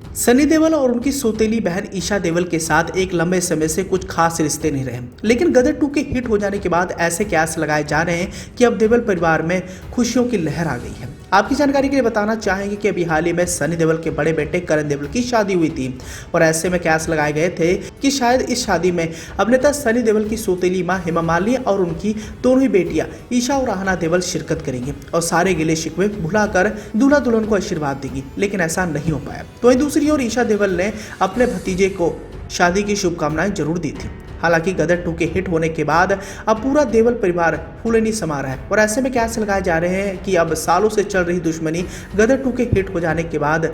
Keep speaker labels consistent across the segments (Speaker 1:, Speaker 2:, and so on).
Speaker 1: सनी देओल और उनकी सौतेली बहन ईशा देओल के साथ एक लंबे समय से कुछ खास रिश्ते नहीं रहे, लेकिन गदर 2 के हिट हो जाने के बाद ऐसे कयास लगाए जा रहे हैं कि अब देओल परिवार में खुशियों की लहर आ गई है। आपकी जानकारी के लिए बताना चाहेंगे कि अभी हाल ही में सनी देओल के बड़े बेटे करण देओल की शादी हुई थी और ऐसे में कयास लगाए गए थे कि शायद इस शादी में अभिनेता सनी देओल की सौतेली मां हेमा मालिनी और उनकी दोनों ही बेटियां ईशा और आहना देओल शिरकत करेंगी और सारे गिले शिकवे भुलाकर दूल्हा दुल्हन को आशीर्वाद देगी, लेकिन ऐसा नहीं हो पाया। तो दूसरी ओर ईशा देओल ने अपने भतीजे को शादी की शुभकामनाएं जरूर दी थी। हालांकि गदर 2 के हिट होने के बाद अब पूरा देओल परिवार फूले नहीं समा रहा है और ऐसे में कयास लगाए जा रहे हैं कि अब सालों से चल रही दुश्मनी गदर 2 के हिट हो जाने के बाद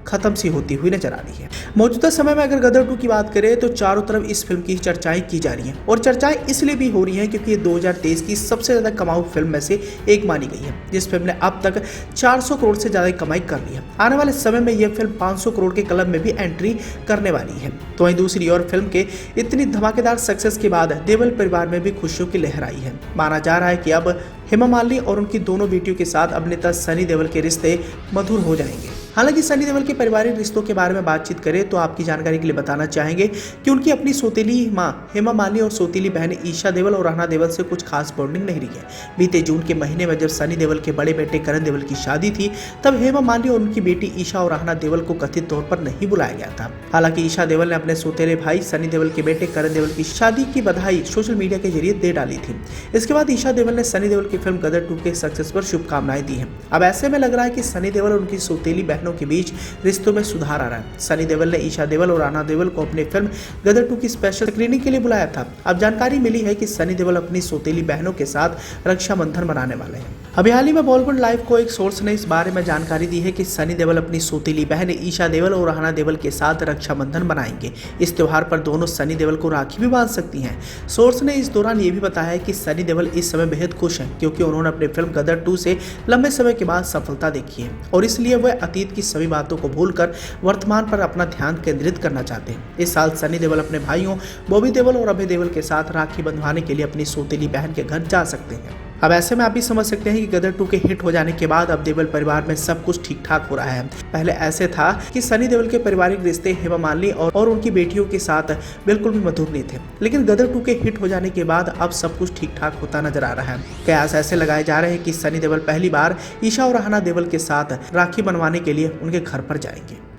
Speaker 1: खत्म सी होती हुई नजर आ रही है। मौजूदा समय में अगर गदर 2 की बात करें तो चारों तरफ इस फिल्म की चर्चाएं की जा रही हैं और चर्चाएं इसलिए भी हो रही हैं क्योंकि ये 2023 की सबसे ज्यादा कमाऊ फिल्म में से एक मानी गई है, जिस फिल्म ने अब तक 400 करोड़ से ज्यादा कमाई कर ली है। आने वाले समय में यह फिल्म 500 करोड़ के क्लब में भी एंट्री करने वाली है। तो वहीं दूसरी ओर फिल्म के इतनी धमाकेदार सक्सेस के बाद देओल परिवार में भी खुशियों की लहर आई है। माना जा रहा है कि अब हेमा मालिनी और उनकी दोनों बेटियों के साथ अभिनेता सनी देओल के रिश्ते मधुर हो जाएंगे। हालांकि सनी देओल के पारिवारिक रिश्तों के बारे में बातचीत करें तो आपकी जानकारी के लिए बताना चाहेंगे कि उनकी अपनी सौतेली मां हेमा मालिनी और सौतेली बहन ईशा देओल और आहना देओल से कुछ खास बॉन्डिंग नहीं रही है। बीते जून के महीने में जब सनी देओल के बड़े बेटे करण देओल की शादी थी तब हेमा मालिनी और उनकी बेटी ईशा और आहना देओल को कथित तौर पर नहीं बुलाया गया था। हालांकि ईशा देओल ने अपने सौतेले भाई सनी देओल के बेटे करण देओल की शादी की बधाई सोशल मीडिया के जरिए दे डाली थी। इसके बाद ईशा देओल ने सनी देओल की फिल्म गदर 2 के सक्सेस पर शुभकामनाएं दी हैं। अब ऐसे में लग रहा है कि सनी देओल और उनकी सौतेली बहनों के बीच रिश्तों में सुधार आ रहा है। सनी देओल ने ईशा देओल और आहना देओल को अपनी फिल्म गदर 2 की स्पेशल स्क्रीनिंग के लिए बुलाया था। अब जानकारी मिली है कि सनी देओल अपनी सौतेली बहनों के साथ रक्षाबंधन मनाने वाले हैं। अभी हाल ही में बॉलीवुड लाइव को एक सोर्स ने इस बारे में जानकारी दी है कि सनी देओल अपनी सौतेली बहन ईशा देओल और आहना देओल के साथ रक्षाबंधन मनाएंगे। इस त्योहार पर दोनों सनी देओल को राखी भी बांध सकती हैं। सोर्स ने इस दौरान ये भी बताया है कि सनी देओल इस समय बेहद खुश हैं क्योंकि उन्होंने अपनी फिल्म गदर 2 से लंबे समय के बाद सफलता देखी है और इसलिए वह अतीत की सभी बातों को भूलकर वर्तमान पर अपना ध्यान केंद्रित करना चाहते हैं। इस साल सनी देओल अपने भाइयों बॉबी देओल और अभय देओल के साथ राखी बंधवाने के लिए अपनी सौतेली बहन के घर जा सकते हैं। अब ऐसे में आप भी समझ सकते हैं कि गदर 2 के हिट हो जाने के बाद अब देओल परिवार में सब कुछ ठीक ठाक हो रहा है। पहले ऐसे था कि सनी देओल के पारिवारिक रिश्ते हेमा मालिनी और उनकी बेटियों के साथ बिल्कुल भी मधुर नहीं थे, लेकिन गदर 2 के हिट हो जाने के बाद अब सब कुछ ठीक ठाक होता नजर आ रहा है। कयास ऐसे लगाए जा रहे हैं कि सनी देओल पहली बार ईशा और आहना देओल के साथ राखी बनवाने के लिए उनके घर पर जाएंगे।